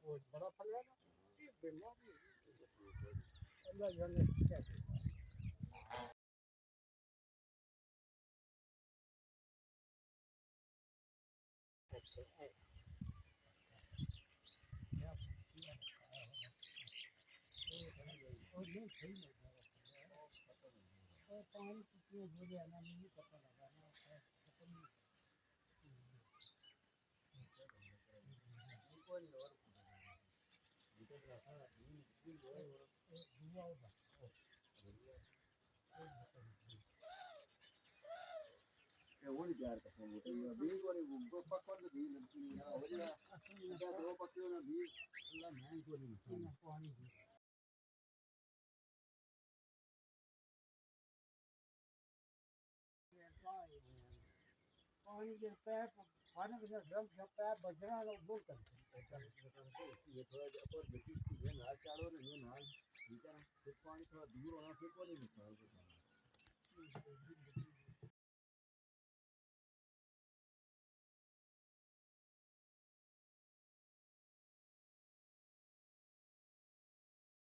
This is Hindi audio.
वो बड़ा फल है ना ये बीमारी अल्लाह जाने क्या है और नहीं सही लग रहा है पानी कितने बोले ना नहीं पता लगा ना खत्म वो नहीं प्यार करते हैं भी को नहीं वो पकड़ के भी नहीं हो गया क्या दो पक्षियों ने भी अल्लाह मैं को नहीं पानी पानी के पैप खाने के ड्रम जब पैप बजना लोग बोल करते ये थोड़ा और बेटी की है नाल चारों ने ये नाल ठीक है फिर पानी थोड़ा दूर होना फिर को नहीं निकाल